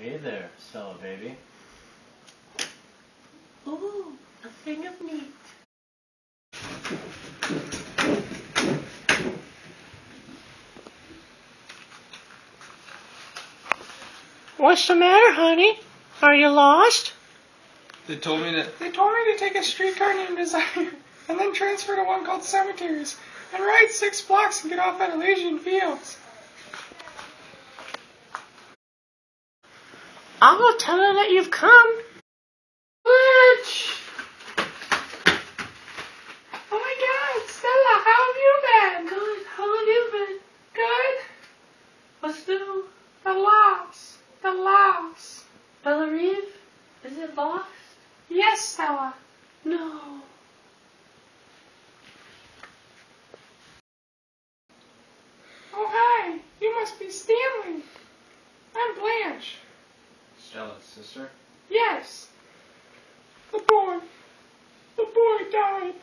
Hey there, Stella baby. Ooh, a thing of meat. What's the matter, honey? Are you lost? They told me to take a streetcar named Desire and then transfer to one called Cemeteries and ride 6 blocks and get off at Elysian Fields. I'll go tell her that you've come. Butch! Oh my God, Stella, how have you been? Good. How have you been? Good. What's new? The loss. Bellarive? Is it lost? Yes, Stella. No. Oh hi, you must be Stanley. I'm Blanche. Stella's sister? Yes. The boy died.